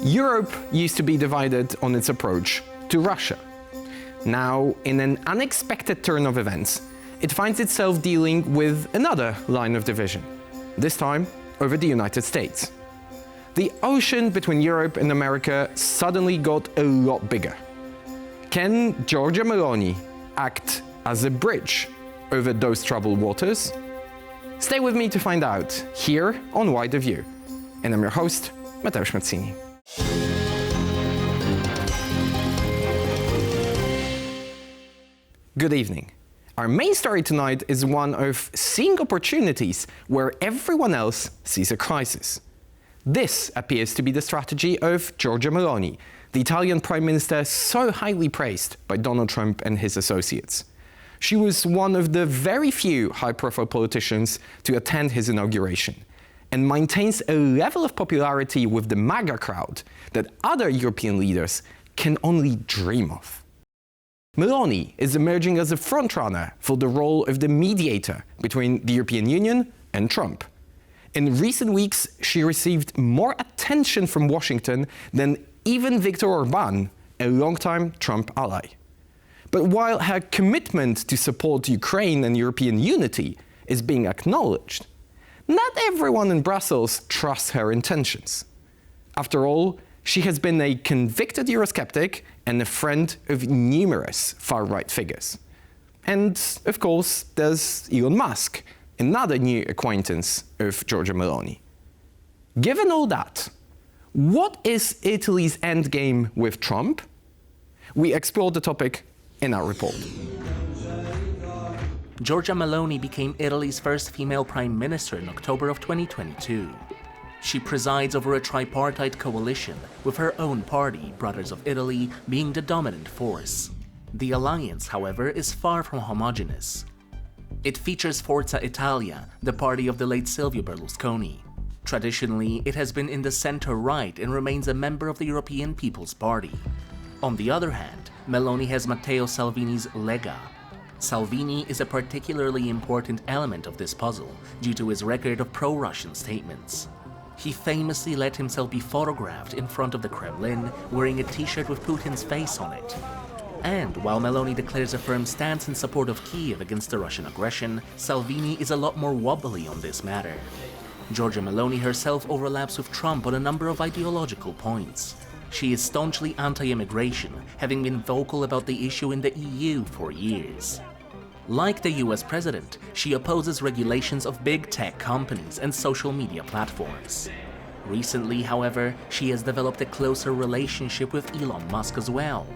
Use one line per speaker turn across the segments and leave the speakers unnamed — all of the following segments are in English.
Europe used to be divided on its approach to Russia. Now, in an unexpected turn of events, it finds itself dealing with another line of division, this time over the United States. The ocean between Europe and America suddenly got a lot bigger. Can Giorgia Meloni act as a bridge over those troubled waters? Stay with me to find out, here on Wider View. And I'm your host, Mateusz Mazzini. Good evening. Our main story tonight is one of seeing opportunities where everyone else sees a crisis. This appears to be the strategy of Giorgia Meloni, the Italian Prime Minister so highly praised by Donald Trump and his associates. She was one of the very few high-profile politicians to attend his inauguration, and maintains a level of popularity with the MAGA crowd that other European leaders can only dream of. Meloni is emerging as a frontrunner for the role of the mediator between the European Union and Trump. In recent weeks, she received more attention from Washington than even Viktor Orbán, a longtime Trump ally. But while her commitment to support Ukraine and European unity is being acknowledged, not everyone in Brussels trusts her intentions. After all, she has been a convicted Eurosceptic and a friend of numerous far-right figures. And, of course, there's Elon Musk, another new acquaintance of Giorgia Meloni. Given all that, what is Italy's endgame with Trump? We explored the topic in our report.
Giorgia Meloni became Italy's first female prime minister in October of 2022. She presides over a tripartite coalition, with her own party, Brothers of Italy, being the dominant force. The alliance, however, is far from homogeneous. It features Forza Italia, the party of the late Silvio Berlusconi. Traditionally, it has been in the center-right and remains a member of the European People's Party. On the other hand, Meloni has Matteo Salvini's Lega. Salvini is a particularly important element of this puzzle, due to his record of pro-Russian statements. He famously let himself be photographed in front of the Kremlin wearing a t-shirt with Putin's face on it. And while Meloni declares a firm stance in support of Kiev against the Russian aggression, Salvini is a lot more wobbly on this matter. Giorgia Meloni herself overlaps with Trump on a number of ideological points. She is staunchly anti-immigration, having been vocal about the issue in the EU for years. Like the US president, she opposes regulations of big tech companies and social media platforms. Recently, however, she has developed a closer relationship with Elon Musk as well.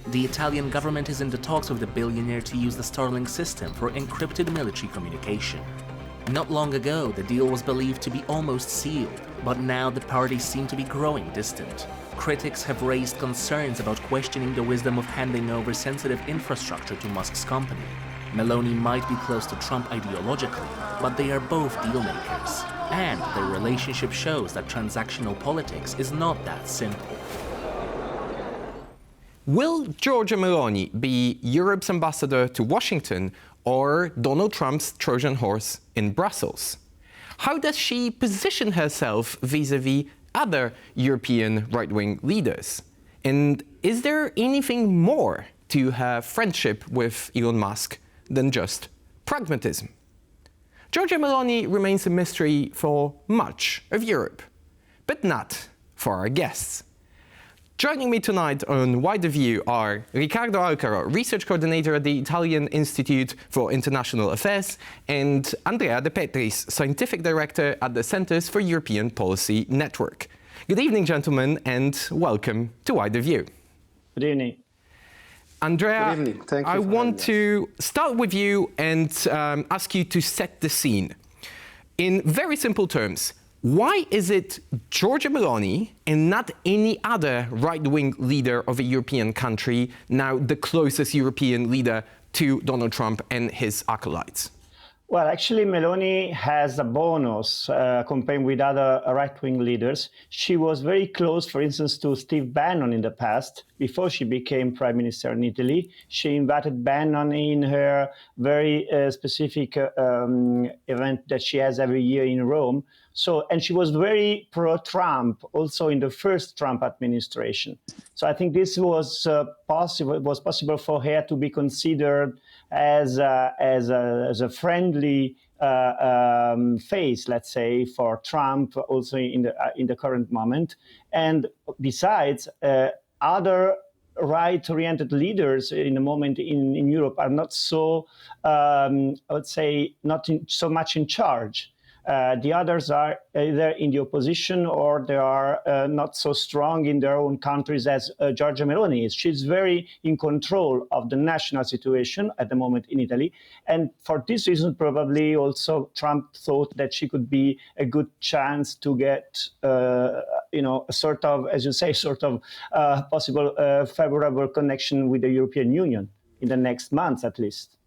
The Italian government is in the talks with the billionaire to use the Starlink system for encrypted military communication. Not long ago, the deal was believed to be almost sealed, but now the parties seem to be growing distant. Critics have raised concerns about questioning the wisdom of handing over sensitive infrastructure to Musk's company. Meloni might be close to Trump ideologically, but they are both dealmakers. And their relationship shows that transactional politics is not that simple.
Will Giorgia Meloni be Europe's ambassador to Washington or Donald Trump's Trojan horse in Brussels? How does she position herself vis-à-vis other European right-wing leaders? And is there anything more to her friendship with Elon Musk than just pragmatism? Giorgia Meloni remains a mystery for much of Europe, but not for our guests. Joining me tonight on Wider View are Riccardo Alcaro, Research Coordinator at the Italian Institute for International Affairs, and Andrea de Petris, Scientific Director at the Centers for European Policy Network. Good evening, gentlemen, and welcome to Wider View.
Good evening.
Andrea,
Good evening. Thank you
I
for
want to start with you and ask you to set the scene. In very simple terms, why is it Giorgia Meloni and not any other right-wing leader of a European country now the closest European leader to Donald Trump and his acolytes?
Well, actually, Meloni has a bonus comparing with other right-wing leaders. She was very close, for instance, to Steve Bannon in the past. Before she became prime minister in Italy, she invited Bannon in her very specific event that she has every year in Rome. So, and she was very pro-Trump also in the first Trump administration. So I think this was possible. It was possible for her to be considered as a friendly face, let's say, for Trump, also in the current moment. And besides, other right-oriented leaders in the moment in Europe are not so, I would say, not so much in charge. The others are either in the opposition or they are not so strong in their own countries as Giorgia Meloni is. She's very in control of the national situation at the moment in Italy. And for this reason, probably also Trump thought that she could be a good chance to get, a sort of, as you say, possible favorable connection with the European Union in the next months, at least.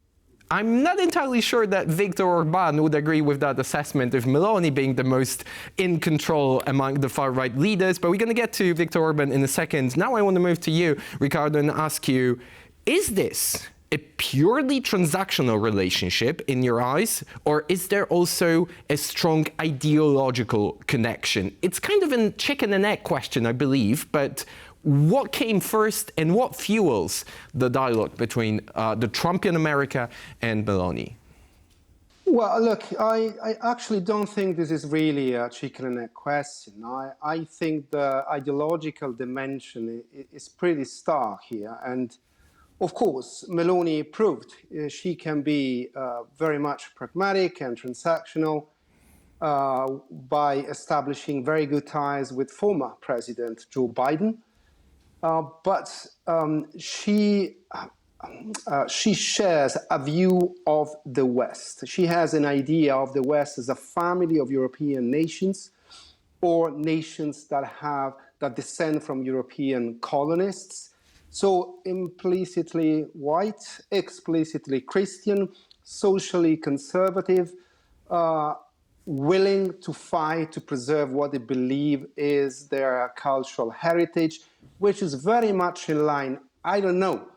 I'm not entirely sure that Viktor Orbán would agree with that assessment of Meloni being the most in control among the far-right leaders, but we're going to get to Viktor Orbán in a second. Now I want to move to you, Riccardo, and ask you, is this a purely transactional relationship in your eyes, or is there also a strong ideological connection? It's kind of a chicken and egg question, I believe, but what came first and what fuels the dialogue between the Trumpian America and Meloni?
Well, look, I actually don't think this is really a chicken and egg question. I think the ideological dimension is pretty stark here. And of course, Meloni proved she can be very much pragmatic and transactional by establishing very good ties with former President Joe Biden. But she shares a view of the West. She has an idea of the West as a family of European nations, or nations that descend from European colonists. So implicitly white, explicitly Christian, socially conservative, willing to fight to preserve what they believe is their cultural heritage, which is very much in line, I don't know,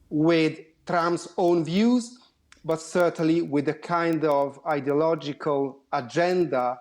with Trump's own views, but certainly with the kind of ideological agenda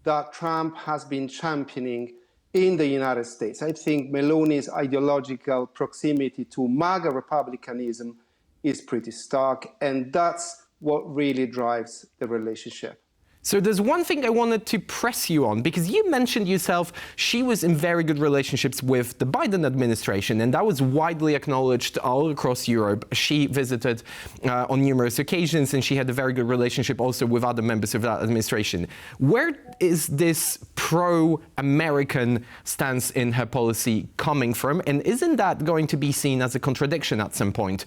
that Trump has been championing in the United States. I think Meloni's ideological proximity to MAGA republicanism is pretty stark, and that's what really drives the relationship.
So there's one thing I wanted to press you on, because you mentioned yourself she was in very good relationships with the Biden administration, and that was widely acknowledged all across Europe. She visited on numerous occasions, and she had a very good relationship also with other members of that administration. Where is this pro-American stance in her policy coming from, and isn't that going to be seen as a contradiction at some point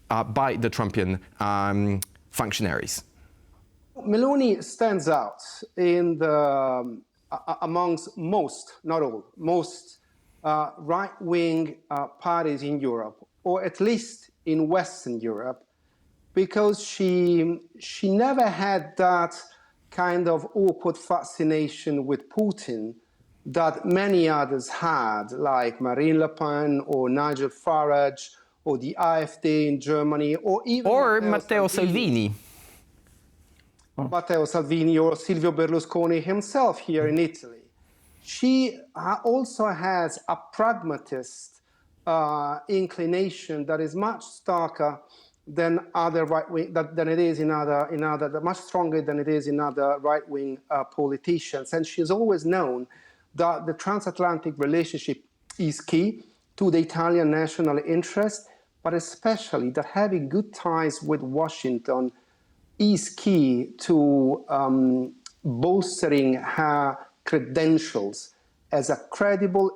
by the Trumpian functionaries?
Meloni stands out in amongst most, not all, most right-wing parties in Europe, or at least in Western Europe, because she never had that kind of awkward fascination with Putin that many others had, like Marine Le Pen or Nigel Farage or the AfD in Germany, or even
Matteo Salvini.
Matteo Salvini or Silvio Berlusconi himself here in Italy. She also has a pragmatist inclination that is much starker than other right-wing, than it is in other, much stronger than it is in other right-wing politicians. And she's always known that the transatlantic relationship is key to the Italian national interest, but especially that having good ties with Washington is key to bolstering her credentials as a credible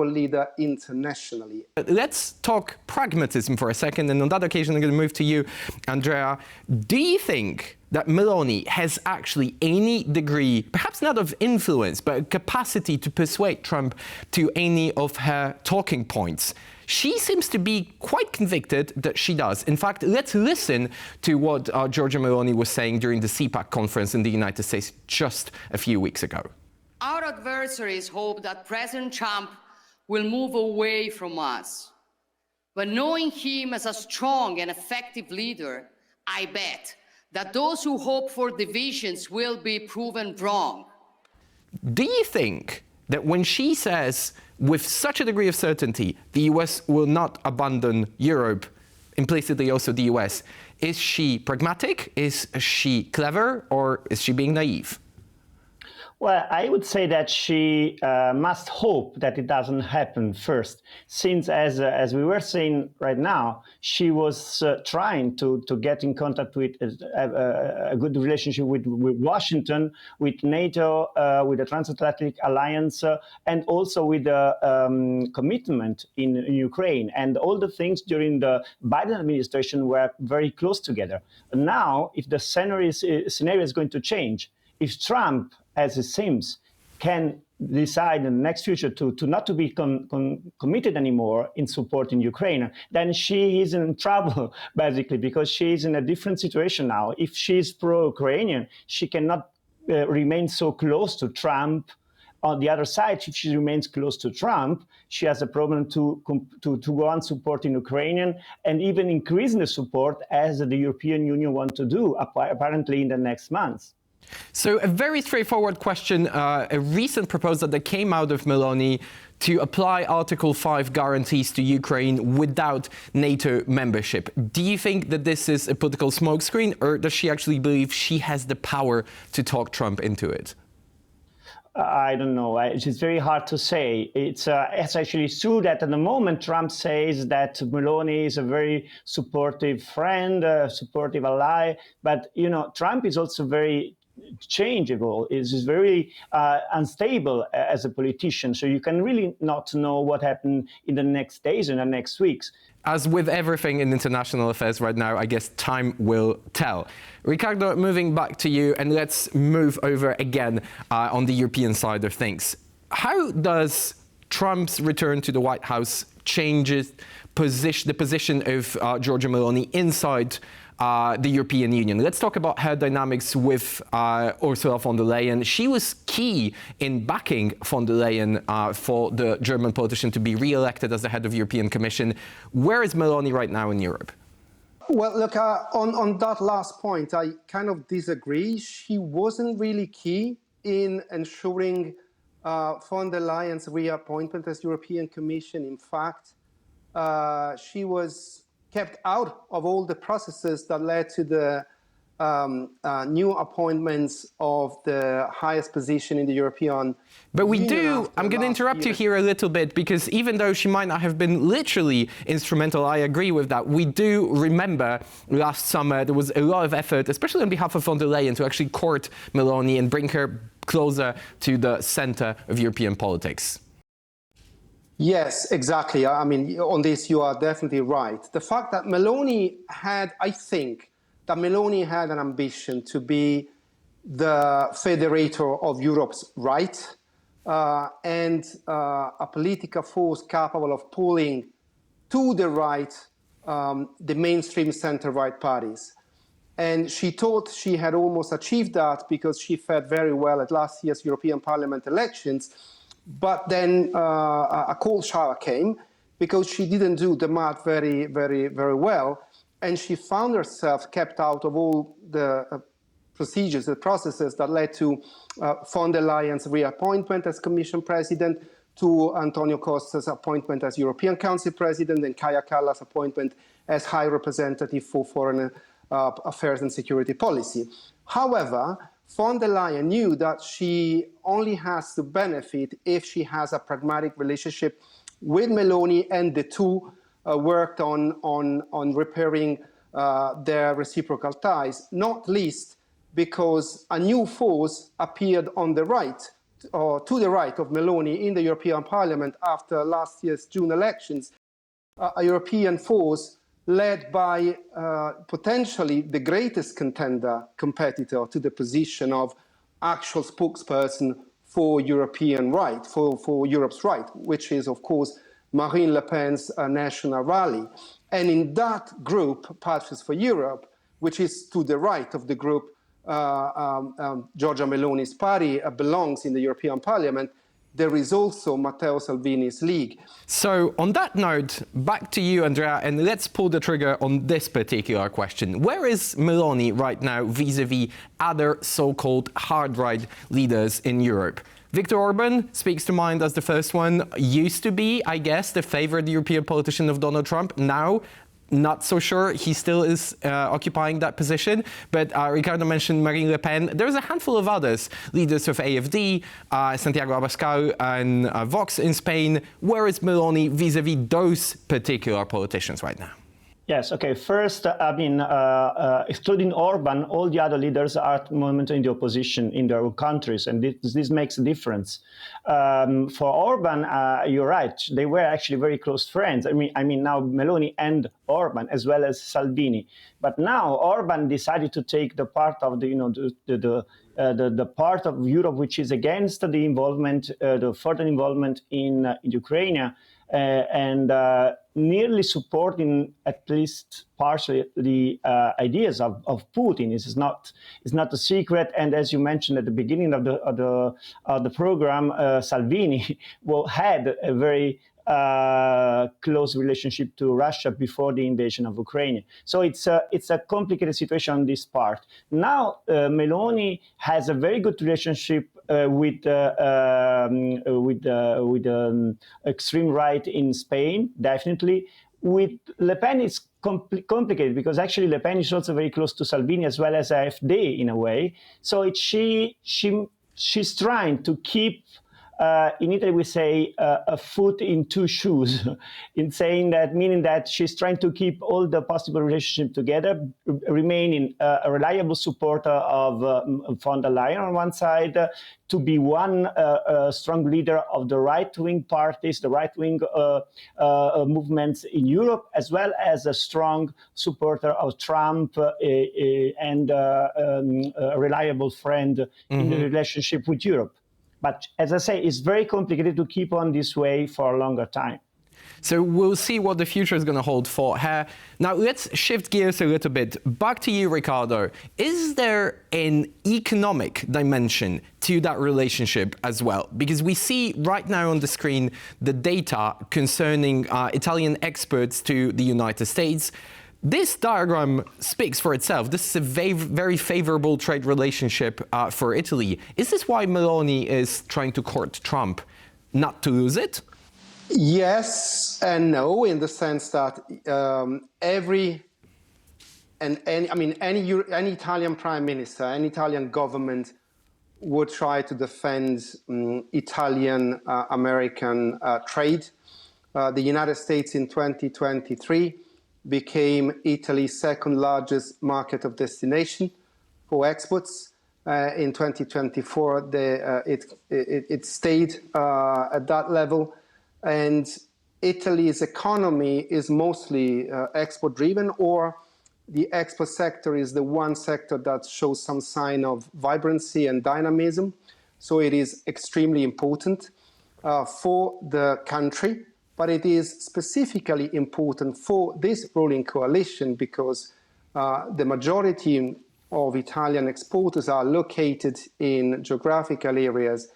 leader internationally.
Let's talk pragmatism for a second, and on that occasion I'm going to move to you, Andrea. Do you think that Meloni has actually any degree, perhaps not of influence, but a capacity to persuade Trump to any of her talking points? She seems to be quite convicted that she does. In fact, let's listen to what Giorgia Meloni was saying during the CPAC conference in the United States just a few weeks ago.
Our adversaries hope that President Trump will move away from us. But knowing him as a strong and effective leader, I bet that those who hope for divisions will be proven wrong.
Do you think that when she says, with such a degree of certainty, the US will not abandon Europe, implicitly also the US, is she pragmatic, is she clever, or is she being naive?
Well, I would say that she must hope that it doesn't happen first, since, as we were saying right now, she was trying to get in contact with a good relationship with Washington, with NATO, with the Transatlantic Alliance, and also with the commitment in Ukraine. And all the things during the Biden administration were very close together. Now, if the scenario is going to change, if Trump, as it seems, can decide in the next future to not to be committed anymore in supporting Ukraine, then she is in trouble, basically, because she is in a different situation now. If she's pro-Ukrainian, she cannot remain so close to Trump. On the other side, if she remains close to Trump, she has a problem to go on supporting Ukrainian and even increasing the support as the European Union wants to do, apparently in the next months.
So a very straightforward question, a recent proposal that came out of Meloni to apply Article 5 guarantees to Ukraine without NATO membership. Do you think that this is a political smokescreen, or does she actually believe she has the power to talk Trump into it?
I don't know. It's very hard to say. It's actually true that at the moment Trump says that Meloni is a very supportive friend, a supportive ally. But, you know, Trump is also very changeable, is very unstable as a politician. So you can really not know what happened in the next days and the next weeks.
As with everything in international affairs right now, I guess time will tell. Riccardo, moving back to you, and let's move over again on the European side of things. How does Trump's return to the White House change the position of Giorgia Meloni inside the European Union? Let's talk about her dynamics with Ursula von der Leyen. She was key in backing von der Leyen for the German politician to be re-elected as the head of the European Commission. Where is Meloni right now in Europe?
Well, look, on that last point, I kind of disagree. She wasn't really key in ensuring von der Leyen's reappointment as European Commission. In fact, she was kept out of all the processes that led to the new appointments of the highest position in the European
But we
Union
do, I'm going to interrupt you here a little bit, because even though she might not have been literally instrumental, I agree with that, we do remember last summer there was a lot of effort, especially on behalf of von der Leyen, to actually court Meloni and bring her closer to the center of European politics.
Yes, exactly. I mean, on this, you are definitely right. The fact that Meloni had, I think, that Meloni had an ambition to be the federator of Europe's right and a political force capable of pulling to the right the mainstream center-right parties. And she thought she had almost achieved that because she fared very well at last year's European Parliament elections. But then a cold shower came because she didn't do the math very, very, very well. And she found herself kept out of all the procedures, the processes that led to von der Leyen's reappointment as Commission President, to Antonio Costa's appointment as European Council President, and Kaja Kallas' appointment as High Representative for Foreign Affairs and Security Policy. However, von der Leyen knew that she only has to benefit if she has a pragmatic relationship with Meloni, and the two worked on repairing their reciprocal ties, not least because a new force appeared on the right, or to the right of Meloni in the European Parliament after last year's June elections, a European force led by potentially the greatest competitor to the position of actual spokesperson for European right, for Europe's right, which is, of course, Marine Le Pen's national rally. And in that group, Petris for Europe, which is to the right of the group Giorgia Meloni's party belongs in the European Parliament, there is also Matteo Salvini's League.
So on that note, back to you, Andrea, and let's pull the trigger on this particular question. Where is Meloni right now vis-a-vis other so-called hard-right leaders in Europe? Viktor Orbán speaks to mind as the first one. Used to be, I guess, the favored European politician of Donald Trump. Now, not so sure he still is occupying that position. But Riccardo mentioned Marine Le Pen. There's a handful of others, leaders of AfD, Santiago Abascal and Vox in Spain. Where is Meloni vis-a-vis those particular politicians right now?
Yes, okay. First, excluding Orban, all the other leaders are at the moment in the opposition in their countries, and this makes a difference. For Orban, you're right. They were actually very close friends. I mean, now Meloni and Orban, as well as Salvini. But now Orban decided to take the part of the part of Europe which is against the involvement, the further involvement in Ukraine. And nearly supporting at least partially the ideas of Putin. It's not a secret. And as you mentioned at the beginning of the program, Salvini had a very close relationship to Russia before the invasion of Ukraine. So it's a complicated situation on this part. Now Meloni has a very good relationship with extreme right in Spain, definitely. With Le Pen, it's complicated because actually Le Pen is also very close to Salvini as well as AfD in a way. So she's trying to keep. In Italy, we say a foot in two shoes, in saying that, meaning that she's trying to keep all the possible relationship together, remaining a reliable supporter of von der Leyen on one side, to be one strong leader of the right-wing parties, the right-wing movements in Europe, as well as a strong supporter of Trump and a reliable friend in the relationship with Europe. But as I say, it's very complicated to keep on this way for a longer time.
So we'll see what the future is going to hold for her. Now, let's shift gears a little bit. Back to you, Riccardo. Is there an economic dimension to that relationship as well? Because we see right now on the screen the data concerning Italian exports to the United States. This diagram speaks for itself. This is a very favorable trade relationship for Italy. Is this why Meloni is trying to court Trump, not to lose it?
Yes and no, in the sense that any Italian prime minister, any Italian government would try to defend Italian-American trade. The United States in 2023 became Italy's second largest market of destination for exports. In 2024, it stayed at that level. And Italy's economy is mostly export-driven, or the export sector is the one sector that shows some sign of vibrancy and dynamism. So it is extremely important for the country. But it is specifically important for this ruling coalition because the majority of Italian exporters are located in geographical areas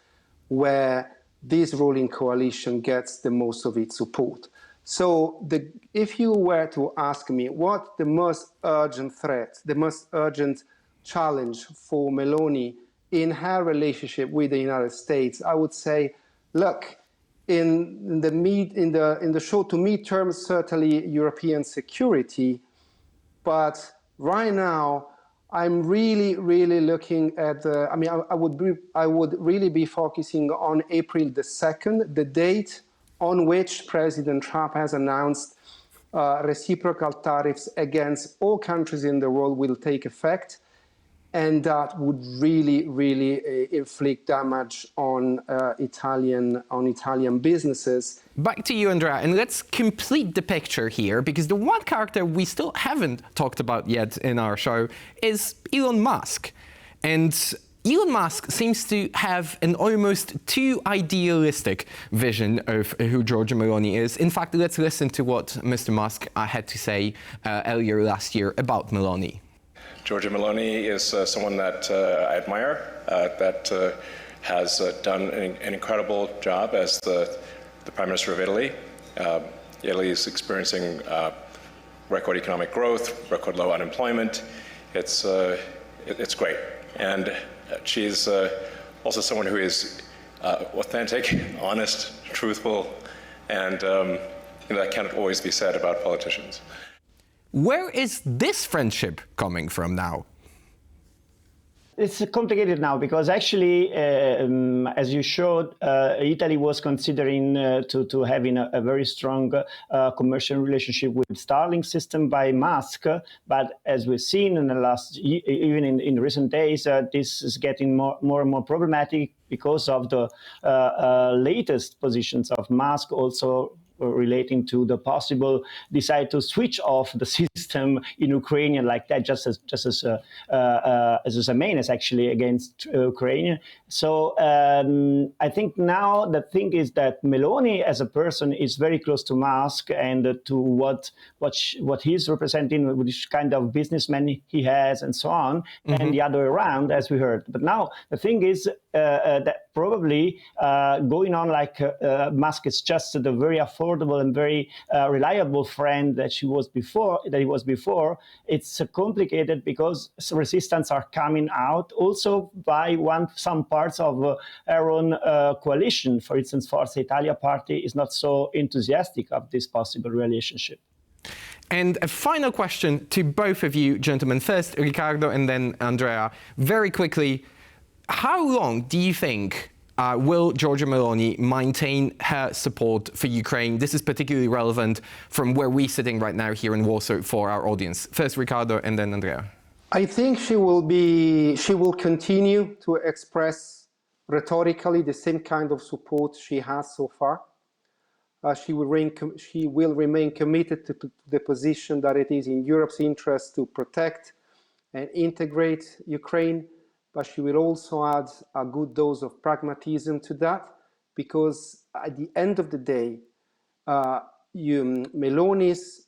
where this ruling coalition gets the most of its support. So if you were to ask me what the most urgent threat, the most urgent challenge for Meloni in her relationship with the United States, I would say, look, in the short to mid-term, certainly European security, but right now I'm really looking at I would really be focusing on April the 2nd, the date on which President Trump has announced reciprocal tariffs against all countries in the world will take effect. And that would really inflict damage on Italian businesses.
Back to you, Andrea, and let's complete the picture here, because the one character we still haven't talked about yet in our show is Elon Musk. And Elon Musk seems to have an almost too idealistic vision of who Giorgia Meloni is. In fact, let's listen to what Mr. Musk had to say earlier last year about Meloni.
Giorgia Meloni is someone that I admire, that has done an incredible job as the Prime Minister of Italy. Italy is experiencing record economic growth, record low unemployment. It's great. And she's also someone who is authentic, honest, truthful, and that cannot always be said about politicians.
Where is this friendship coming from now?
It's complicated now because actually, as you showed, Italy was considering to having a very strong commercial relationship with Starlink system by Musk. But as we've seen in the last, even in recent days, this is getting more and more problematic because of the latest positions of Musk, also relating to the possible decide to switch off the system in Ukraine like that, just as a menace actually against Ukraine. So I think now the thing is that Meloni as a person is very close to Musk and to what he's representing, which kind of businessman he has, and so on, and the other way around, as we heard. But now the thing is that probably going on like Musk is just the very affordable and very reliable friend that he was before. It's complicated because resistance are coming out also by some parts of our own coalition. For instance, Forza Italia party is not so enthusiastic of this possible relationship.
And a final question to both of you, gentlemen. First, Riccardo, and then Andrea. Very quickly, how long do you think will Giorgia Meloni maintain her support for Ukraine? This is particularly relevant from where we're sitting right now here in Warsaw for our audience. First, Riccardo, and then Andrea.
I think she will continue to express rhetorically the same kind of support she has so far. She will remain committed to the position that it is in Europe's interest to protect and integrate Ukraine. But she will also add a good dose of pragmatism to that, because at the end of the day, Meloni's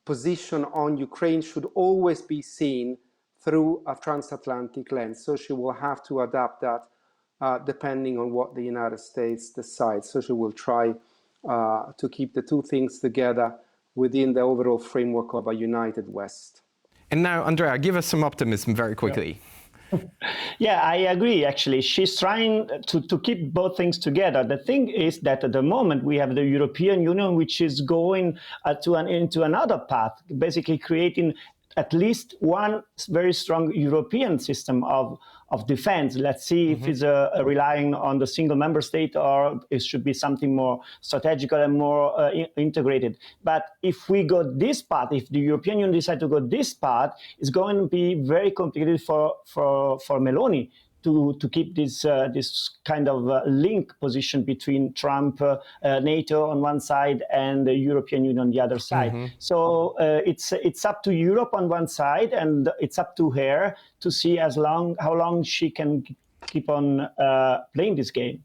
position on Ukraine should always be seen through a transatlantic lens. So she will have to adapt that depending on what the United States decides. So she will try to keep the two things together within the overall framework of a united West.
And now, Andrea, give us some optimism very quickly.
Yeah. Yeah, I agree, actually. She's trying to keep both things together. The thing is that at the moment we have the European Union, which is going into another path, basically creating at least one very strong European system of defense. Let's see if it's relying on the single member state or it should be something more strategical and more integrated. But if we go this path, if the European Union decide to go this path, it's going to be very complicated for Meloni to keep this kind of link position between Trump, NATO on one side, and the European Union on the other side. So it's up to Europe on one side, and it's up to her to see how long she can keep on playing this game.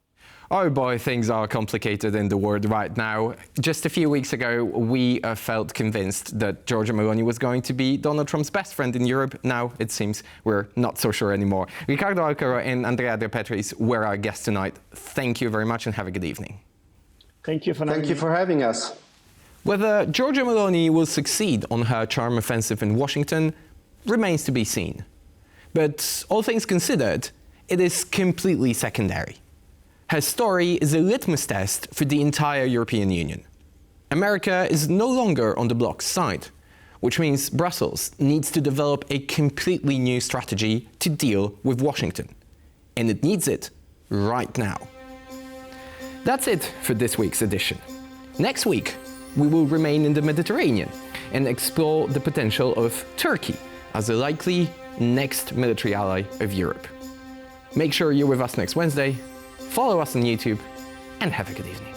Oh boy, things are complicated in the world right now. Just a few weeks ago, we felt convinced that Giorgia Meloni was going to be Donald Trump's best friend in Europe. Now it seems we're not so sure anymore. Riccardo Alcaro and Andrea de Petris were our guests tonight. Thank you very much and have a good evening.
Thank you for
having us.
Whether Giorgia Meloni will succeed on her charm offensive in Washington remains to be seen. But all things considered, it is completely secondary. Her story is a litmus test for the entire European Union. America is no longer on the bloc's side, which means Brussels needs to develop a completely new strategy to deal with Washington. And it needs it right now. That's it for this week's edition. Next week, we will remain in the Mediterranean and explore the potential of Turkey as a likely next military ally of Europe. Make sure you're with us next Wednesday. Follow us on YouTube, and have a good evening.